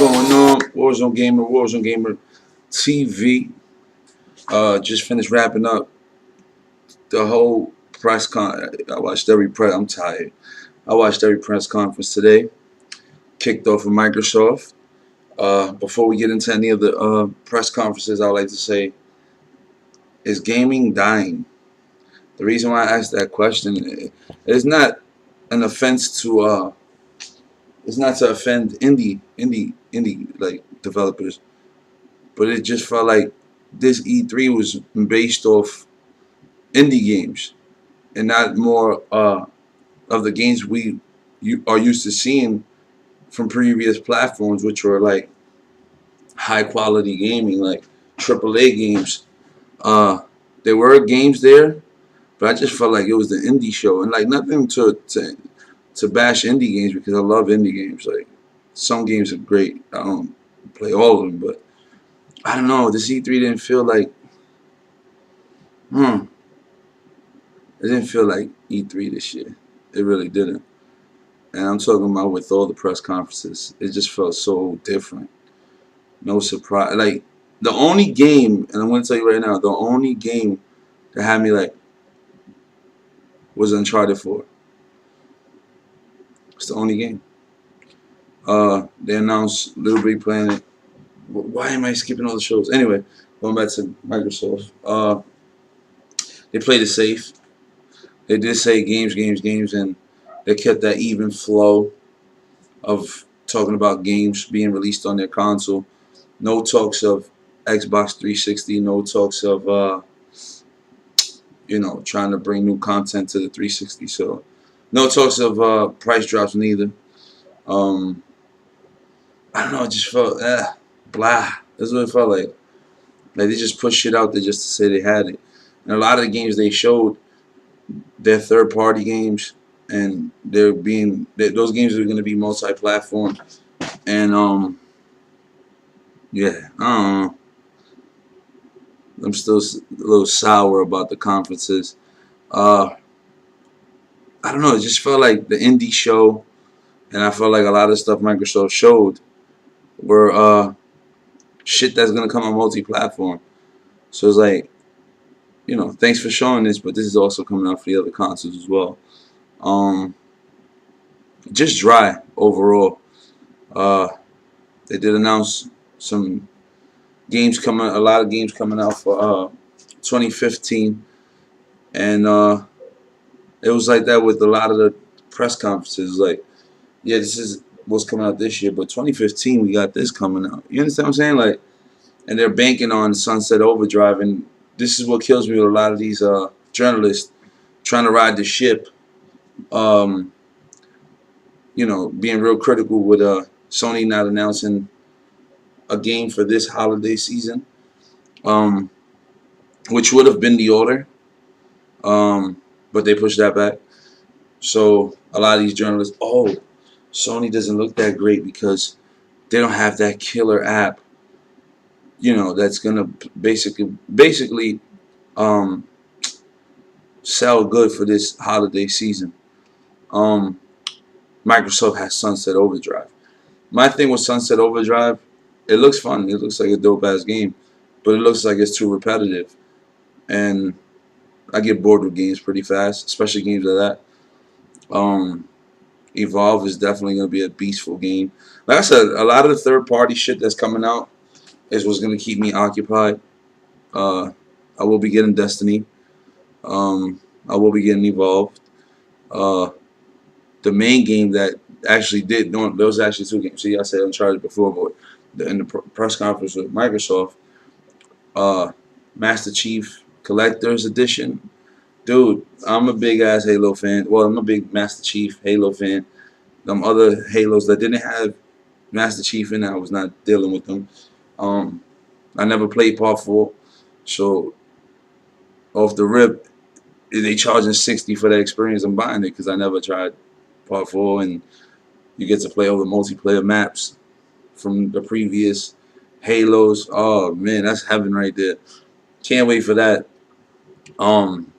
going on? Warzone Gamer TV. Just finished wrapping up the whole press con. I watched every press. I'm tired. I watched every press conference today. Kicked off with Microsoft. Before we get into any of the press conferences, I would like to say, is gaming dying? The reason why I asked that question is not an offense to. It's not to offend indie like developers, but it just felt like this E3 was based off indie games and not more of the games you are used to seeing from previous platforms, which were like high quality gaming, like AAA games. Uh, there were games there, but I just felt like it was the indie show, and like nothing to bash indie games because I love indie games. Like some games are great. I don't play all of them, but I don't know. This E3 didn't feel like, hmm, it didn't feel like E3 this year. It really didn't. And I'm talking about with all the press conferences. It just felt so different. No surprise. Like, the only game, and I'm going to tell you right now, the only game that had me like was Uncharted 4. It's the only game. They announced Little Big Planet. Why am I skipping all the shows? Anyway, going back to Microsoft. They played it safe. They did say games, and they kept that even flow of talking about games being released on their console. No talks of Xbox 360. No talks of trying to bring new content to the 360. So no talks of price drops neither. Um, I don't know. It just felt blah. That's what it felt like. Like they just pushed shit out there just to say they had it. And a lot of the games they showed, they're third party games, and those games are going to be multi-platform. And yeah, I don't know. I'm still a little sour about the conferences. Uh, I don't know. It just felt like the indie show, and I felt like a lot of stuff Microsoft showed were shit that's gonna come on multi-platform. So it's like, thanks for showing this, but this is also coming out for the other consoles as well. Um, just dry overall. Uh, they did announce some a lot of games coming out for 2015, and it was like that with a lot of the press conferences. Like, yeah, this is what's coming out this year, but 2015 we got this coming out. You understand what I'm saying? Like, and they're banking on Sunset Overdrive, and this is what kills me with a lot of these journalists trying to ride the ship. Um, being real critical with Sony not announcing a game for this holiday season, um, which would have been the order, but they pushed that back. So a lot of these journalists, oh, Sony doesn't look that great because they don't have that killer app, that's gonna basically um, sell good for this holiday season. Um, Microsoft has Sunset Overdrive. My thing with Sunset Overdrive, it looks fun. It looks like a dope ass game, but it looks like it's too repetitive, and I get bored with games pretty fast, especially games like that. Um, Evolve is definitely gonna be a beastful game. Like I said, a lot of the third party shit that's coming out is what's gonna keep me occupied. Uh, I will be getting Destiny. I will be getting Evolved. Uh, the main game that actually did, no, there was actually two games. See, I said Uncharted before, but in the press conference with Microsoft, uh, Master Chief Collector's Edition. Dude, I'm a big ass Halo fan. Well, I'm a big Master Chief Halo fan. Them other Halos that didn't have Master Chief in it, I was not dealing with them. Um, I never played Part 4, so off the rip, they charging 60 for that experience. I'm buying it because I never tried Part 4, and you get to play all the multiplayer maps from the previous Halos. Oh man, that's heaven right there. Can't wait for that. Um,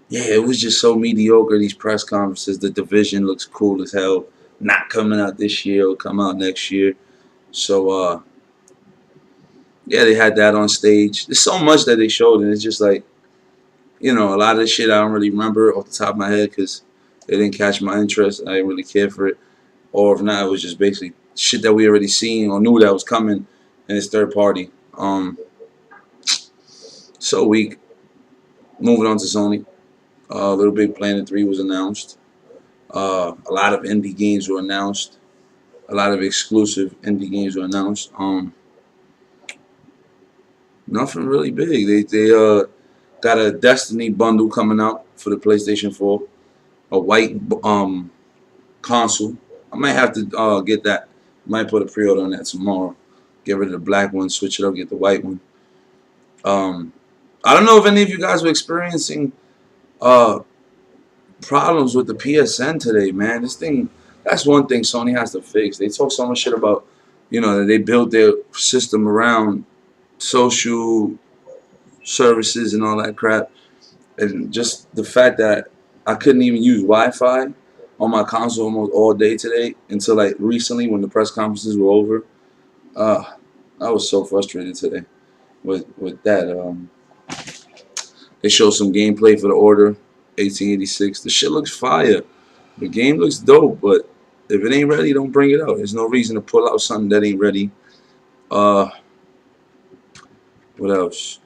yeah, it was just so mediocre. These press conferences. The Division looks cool as hell. not coming out this year or come out next year. So yeah, they had that on stage. There's so much that they showed, and it's just like, a lot of the shit I don't really remember off the top of my head because it didn't catch my interest. I didn't really care for it, or if not, it was just basically shit that we already seen or knew that was coming, and it's third party. So weak. Moving on to Sony. Little Big Planet 3 was announced. A lot of indie games were announced. A lot of exclusive indie games were announced. Nothing really big. They got a Destiny bundle coming out for the PlayStation 4. A white console. I might have to get that. Might put a pre-order on that tomorrow. Get rid of the black one, switch it up, get the white one. Um, I don't know if any of you guys were experiencing uh, problems with the PSN today, man. This thing, that's one thing Sony has to fix. They talk so much shit about, that they built their system around social services and all that crap. And just the fact that I couldn't even use Wi-Fi on my console almost all day today until like recently when the press conferences were over. Uh, I was so frustrated today with that. They showed some gameplay for the Order 1886. The shit looks fire. The game looks dope, but if it ain't ready, don't bring it out. There's no reason to pull out something that ain't ready. Uh, what else?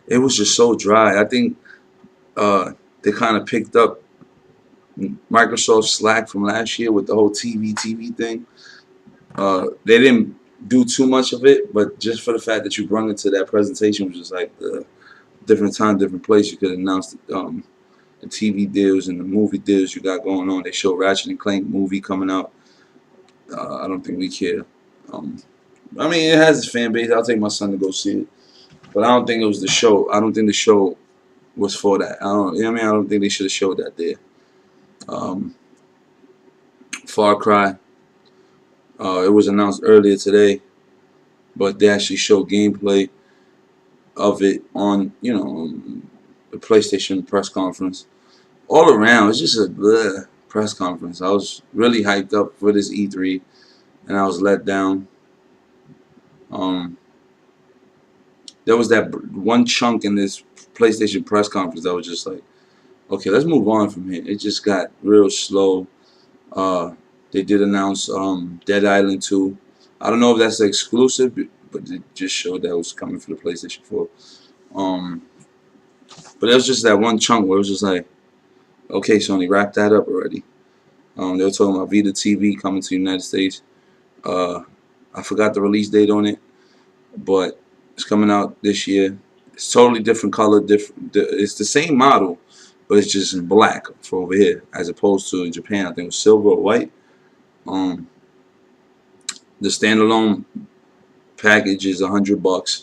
It was just so dry. I think they kind of picked up Microsoft Slack from last year with the whole TV thing. They didn't do too much of it, but just for the fact that you brought it to that presentation was just like the different time, different place. You could announce the TV deals and the movie deals you got going on. They show Ratchet and Clank movie coming out. I don't think we care. I mean, it has its fan base. I'll take my son to go see it, but I don't think it was the show. I don't think the show was for that. I don't think they should have showed that there. Um, Far Cry. It was announced earlier today, but they actually showed gameplay of it on, the PlayStation press conference. All around, it's just a bleh press conference. I was really hyped up for this E3, and I was let down. Um, there was that one chunk in this PlayStation press conference that was just like, okay, let's move on from here. It just got real slow. They did announce Dead Island 2. I don't know if that's exclusive, but it just showed that it was coming for the PlayStation 4. But it was just that one chunk where it was just like, okay, Sony, wrap that up already. They were talking about Vita TV coming to the United States. I forgot the release date on it, but it's coming out this year. It's totally different color. It's the same model, but it's just in black for over here, as opposed to in Japan. I think it was silver or white. The standalone package is $100.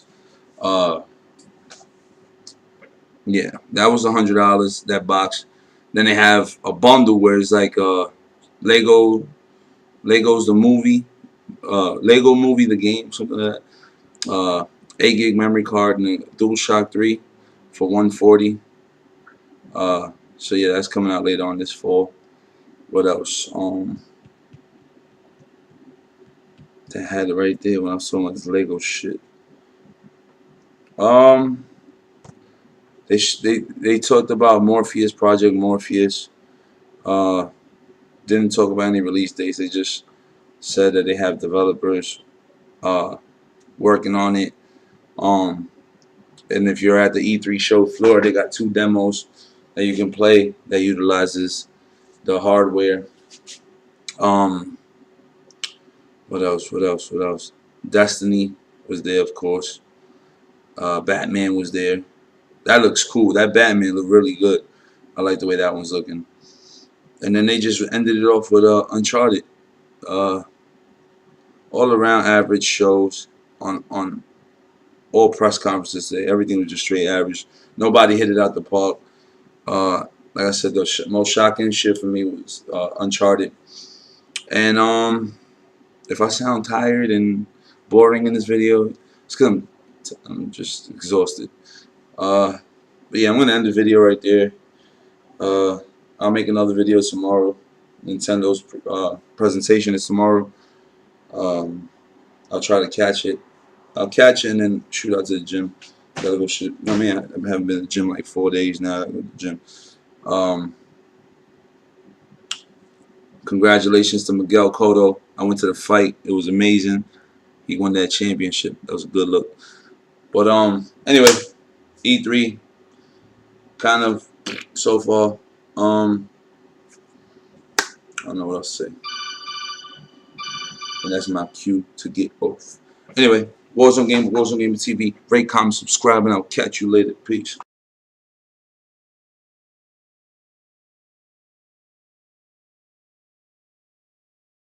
Yeah, that was $100. That box. Then they have a bundle where it's like Lego's the movie, Lego movie the game, something like that. 8 gig memory card and a DualShock 3 for $140. So yeah, that's coming out later on this fall. What else? They had it right there when I was talking about this Lego shit. They talked about Morpheus, Project Morpheus. Didn't talk about any release dates. They just said that they have developers working on it. And if you're at the E3 show floor, they got 2 demos that you can play that utilizes the hardware. What else? What else? What else? Destiny was there, of course. Batman was there. That looks cool. That Batman looked really good. I like the way that one's looking. And then they just ended it off with Uncharted. All around average shows on all press conferences today. Everything was just straight average. Nobody hit it out the park. Like I said, the most shocking shit for me was Uncharted. And if I sound tired and boring in this video, it's because I'm just exhausted. But yeah, I'm gonna end the video right there. I'll make another video tomorrow. Nintendo's presentation is tomorrow. I'll try to catch it. I'll catch it and then shoot out to the gym. Gotta go shoot. I mean, I haven't been to the gym like 4 days now. I gotta go to the gym. Um, Congratulations to Miguel Cotto. I went to the fight. It was amazing. He won that championship. That was a good look. But anyway, E3 kind of so far. I don't know what else to say. And that's my cue to get off. Anyway, Warzone Game TV. Rate, comment, subscribe, and I'll catch you later. Peace.